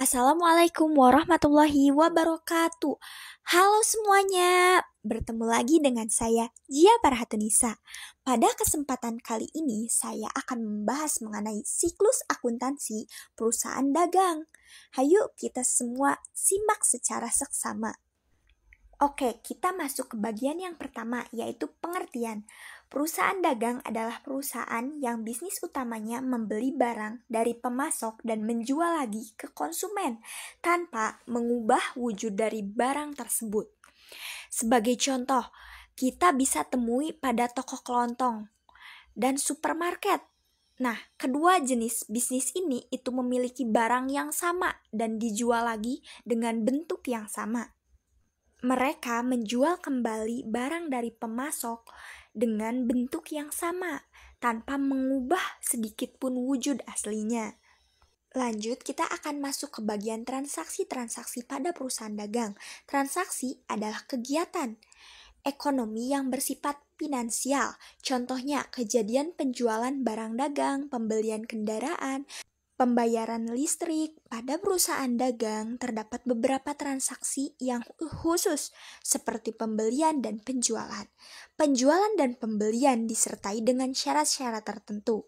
Assalamualaikum warahmatullahi wabarakatuh. Halo semuanya, bertemu lagi dengan saya Jia Parhatunisa. Pada kesempatan kali ini saya akan membahas mengenai siklus akuntansi perusahaan dagang. Hayo kita semua simak secara seksama. Oke, kita masuk ke bagian yang pertama, yaitu pengertian. Perusahaan dagang adalah perusahaan yang bisnis utamanya membeli barang dari pemasok dan menjual lagi ke konsumen tanpa mengubah wujud dari barang tersebut. Sebagai contoh, kita bisa temui pada toko kelontong dan supermarket. Nah, kedua jenis bisnis ini itu memiliki barang yang sama dan dijual lagi dengan bentuk yang sama. Mereka menjual kembali barang dari pemasok dengan bentuk yang sama, tanpa mengubah sedikit pun wujud aslinya. Lanjut, kita akan masuk ke bagian transaksi-transaksi pada perusahaan dagang. Transaksi adalah kegiatan ekonomi yang bersifat finansial. Contohnya, kejadian penjualan barang dagang, pembelian kendaraan, pembayaran listrik. Pada perusahaan dagang terdapat beberapa transaksi yang khusus seperti pembelian dan penjualan. Penjualan dan pembelian disertai dengan syarat-syarat tertentu.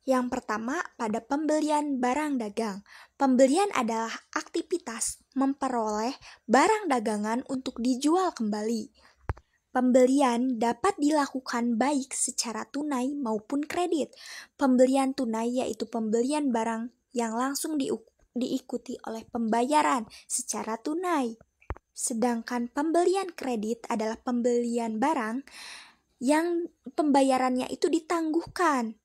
Yang pertama, pada pembelian barang dagang. Pembelian adalah aktivitas memperoleh barang dagangan untuk dijual kembali. Pembelian dapat dilakukan baik secara tunai maupun kredit. Pembelian tunai yaitu pembelian barang yang langsung diikuti oleh pembayaran secara tunai. Sedangkan pembelian kredit adalah pembelian barang yang pembayarannya itu ditangguhkan.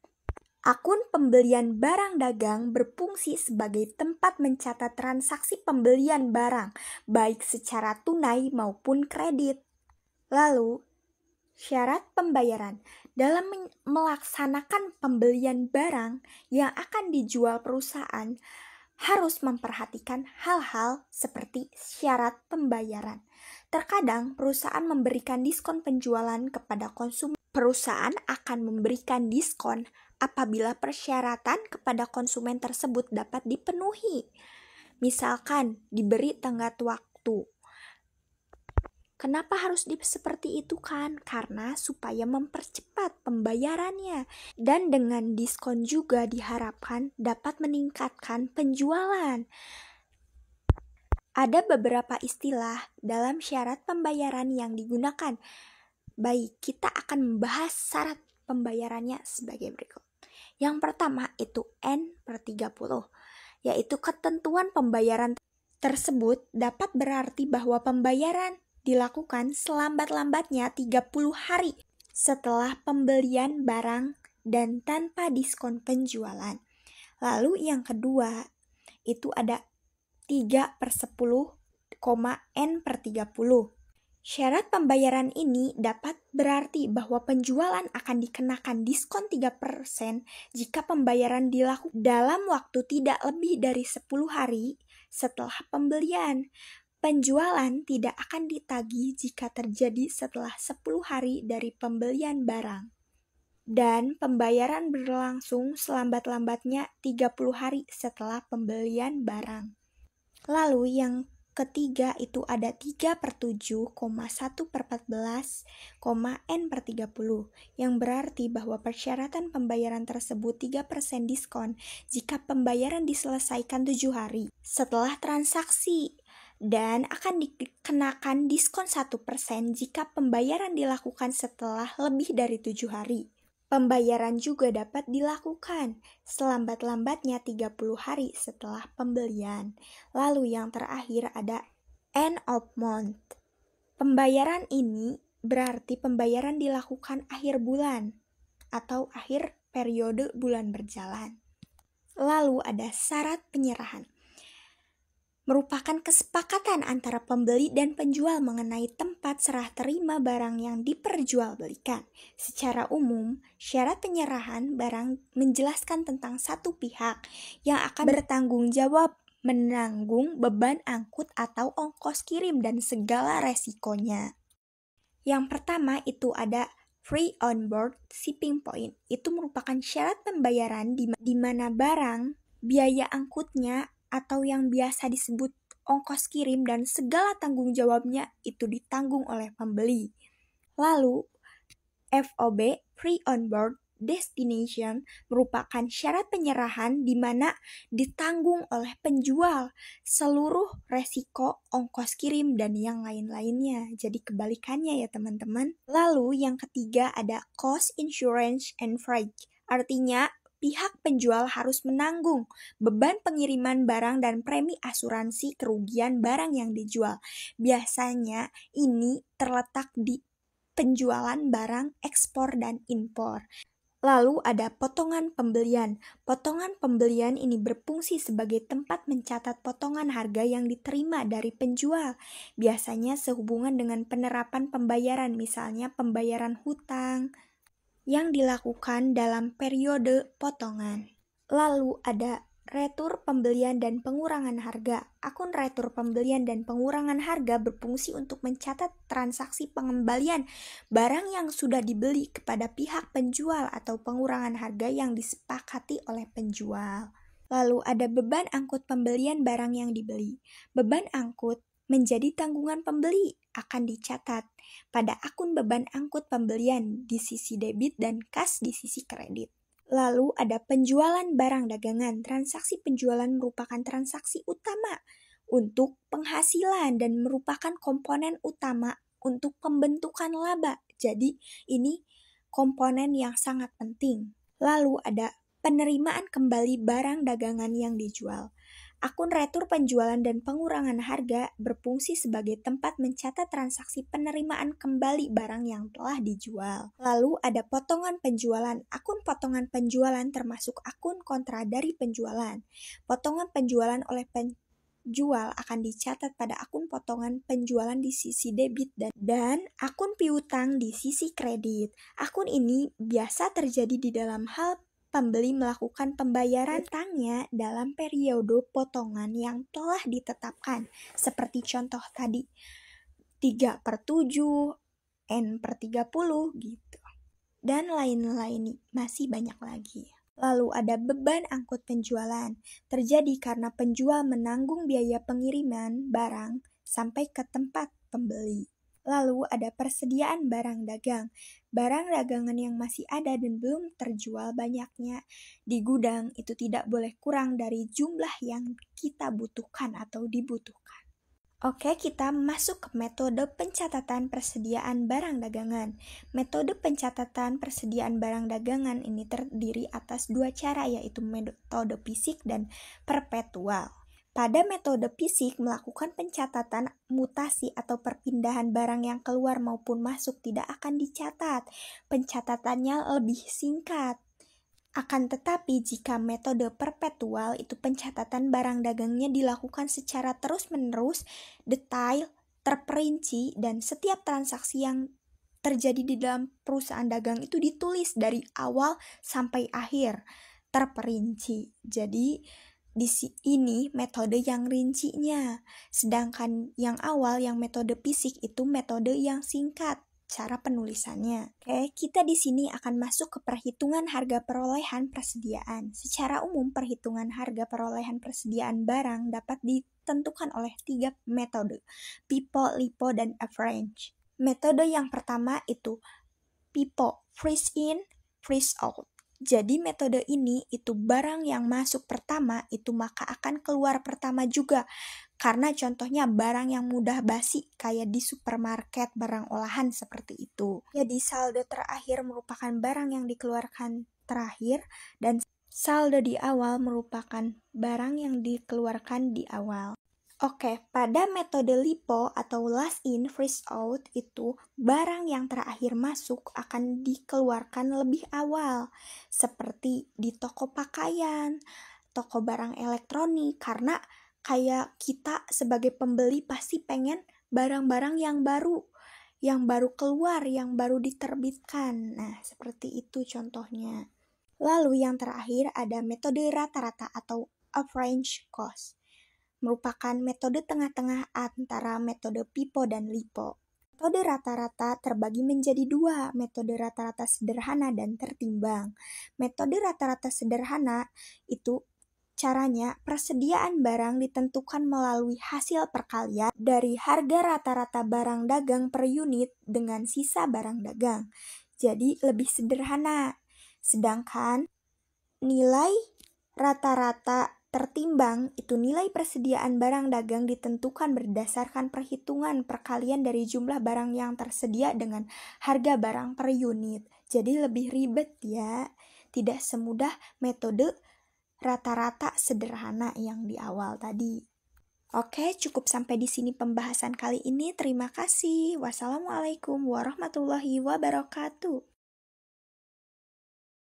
Akun pembelian barang dagang berfungsi sebagai tempat mencatat transaksi pembelian barang, baik secara tunai maupun kredit. Lalu, syarat pembayaran. Dalam melaksanakan pembelian barang yang akan dijual perusahaan, harus memperhatikan hal-hal seperti syarat pembayaran. Terkadang perusahaan memberikan diskon penjualan kepada konsumen. Perusahaan akan memberikan diskon apabila persyaratan kepada konsumen tersebut dapat dipenuhi. Misalkan diberi tenggat waktu. Kenapa harus seperti itu kan? Karena supaya mempercepat pembayarannya. Dan dengan diskon juga diharapkan dapat meningkatkan penjualan. Ada beberapa istilah dalam syarat pembayaran yang digunakan. Baik, kita akan membahas syarat pembayarannya sebagai berikut. Yang pertama itu N/30, yaitu ketentuan pembayaran tersebut dapat berarti bahwa pembayaran dilakukan selambat-lambatnya 30 hari setelah pembelian barang dan tanpa diskon penjualan. Lalu yang kedua, itu ada 3/10, N/30. Syarat pembayaran ini dapat berarti bahwa penjualan akan dikenakan diskon 3% jika pembayaran dilakukan dalam waktu tidak lebih dari 10 hari setelah pembelian. Penjualan tidak akan ditagih jika terjadi setelah 10 hari dari pembelian barang. Dan pembayaran berlangsung selambat-lambatnya 30 hari setelah pembelian barang. Lalu yang ketiga itu ada 3/7, 1/14, N/30, yang berarti bahwa persyaratan pembayaran tersebut 3% diskon jika pembayaran diselesaikan 7 hari setelah transaksi, dan akan dikenakan diskon 1% jika pembayaran dilakukan setelah lebih dari 7 hari. Pembayaran juga dapat dilakukan selambat-lambatnya 30 hari setelah pembelian. Lalu yang terakhir ada end of month. Pembayaran ini berarti pembayaran dilakukan akhir bulan atau akhir periode bulan berjalan. Lalu ada syarat penyerahan. Merupakan kesepakatan antara pembeli dan penjual mengenai tempat serah terima barang yang diperjualbelikan. Secara umum, syarat penyerahan barang menjelaskan tentang satu pihak yang akan bertanggung jawab menanggung beban angkut atau ongkos kirim dan segala resikonya. Yang pertama itu ada free on board shipping point. Itu merupakan syarat pembayaran di mana barang biaya angkutnya atau yang biasa disebut ongkos kirim dan segala tanggung jawabnya itu ditanggung oleh pembeli. Lalu, FOB, Free On Board Destination, merupakan syarat penyerahan di mana ditanggung oleh penjual seluruh resiko ongkos kirim dan yang lain-lainnya. Jadi kebalikannya ya teman-teman. Lalu yang ketiga ada Cost Insurance and Freight. Artinya pihak penjual harus menanggung beban pengiriman barang dan premi asuransi kerugian barang yang dijual. Biasanya ini terletak di penjualan barang ekspor dan impor. Lalu ada potongan pembelian. Potongan pembelian ini berfungsi sebagai tempat mencatat potongan harga yang diterima dari penjual. Biasanya sehubungan dengan penerapan pembayaran, misalnya pembayaran hutang yang dilakukan dalam periode potongan. Lalu ada retur pembelian dan pengurangan harga. Akun retur pembelian dan pengurangan harga berfungsi untuk mencatat transaksi pengembalian barang yang sudah dibeli kepada pihak penjual atau pengurangan harga yang disepakati oleh penjual. Lalu ada beban angkut pembelian barang yang dibeli. Beban angkut menjadi tanggungan pembeli akan dicatat pada akun beban angkut pembelian di sisi debit dan kas di sisi kredit. Lalu ada penjualan barang dagangan. Transaksi penjualan merupakan transaksi utama untuk penghasilan dan merupakan komponen utama untuk pembentukan laba. Jadi ini komponen yang sangat penting. Lalu ada penerimaan kembali barang dagangan yang dijual. Akun retur penjualan dan pengurangan harga berfungsi sebagai tempat mencatat transaksi penerimaan kembali barang yang telah dijual. Lalu ada potongan penjualan. Akun potongan penjualan termasuk akun kontra dari penjualan. Potongan penjualan oleh penjual akan dicatat pada akun potongan penjualan di sisi debit dan akun piutang di sisi kredit. Akun ini biasa terjadi di dalam hal pembeli melakukan pembayaran hutangnya dalam periode potongan yang telah ditetapkan. Seperti contoh tadi, 3/7, N/30 gitu. Dan lain-lain masih banyak lagi. Lalu ada beban angkut penjualan. Terjadi karena penjual menanggung biaya pengiriman barang sampai ke tempat pembeli. Lalu ada persediaan barang dagang. Barang dagangan yang masih ada dan belum terjual banyaknya di gudang itu tidak boleh kurang dari jumlah yang kita butuhkan atau dibutuhkan. Oke, kita masuk ke metode pencatatan persediaan barang dagangan. Metode pencatatan persediaan barang dagangan ini terdiri atas dua cara, yaitu metode fisik dan perpetual. Pada metode fisik, melakukan pencatatan mutasi atau perpindahan barang yang keluar maupun masuk tidak akan dicatat. Pencatatannya lebih singkat. Akan tetapi, jika metode perpetual itu pencatatan barang dagangnya dilakukan secara terus-menerus, detail, terperinci, dan setiap transaksi yang terjadi di dalam perusahaan dagang itu ditulis dari awal sampai akhir, terperinci. Jadi, di sini metode yang rincinya, sedangkan yang awal yang metode fisik itu metode yang singkat cara penulisannya. Oke, kita di sini akan masuk ke perhitungan harga perolehan persediaan. Secara umum, perhitungan harga perolehan persediaan barang dapat ditentukan oleh 3 metode, FIFO, LIFO, dan average. Metode yang pertama itu FIFO, freeze in, freeze out. Jadi metode ini itu barang yang masuk pertama itu maka akan keluar pertama juga. Karena contohnya barang yang mudah basi kayak di supermarket, barang olahan seperti itu. Jadi saldo terakhir merupakan barang yang dikeluarkan terakhir dan saldo di awal merupakan barang yang dikeluarkan di awal. Oke, pada metode LIFO atau last in, first out itu barang yang terakhir masuk akan dikeluarkan lebih awal. Seperti di toko pakaian, toko barang elektronik, karena kayak kita sebagai pembeli pasti pengen barang-barang yang baru keluar, yang baru diterbitkan. Nah, seperti itu contohnya. Lalu yang terakhir ada metode rata-rata atau average cost. Merupakan metode tengah-tengah antara metode FIFO dan LIFO. Metode rata-rata terbagi menjadi 2, metode rata-rata sederhana dan tertimbang. Metode rata-rata sederhana itu Caranya, persediaan barang ditentukan melalui hasil perkalian dari harga rata-rata barang dagang per unit dengan sisa barang dagang. Jadi lebih sederhana. Sedangkan nilai rata-rata tertimbang itu nilai persediaan barang dagang ditentukan berdasarkan perhitungan perkalian dari jumlah barang yang tersedia dengan harga barang per unit. Jadi lebih ribet ya. Tidak semudah metode rata-rata sederhana yang di awal tadi. Oke, cukup sampai di sini pembahasan kali ini. Terima kasih. Wassalamualaikum warahmatullahi wabarakatuh.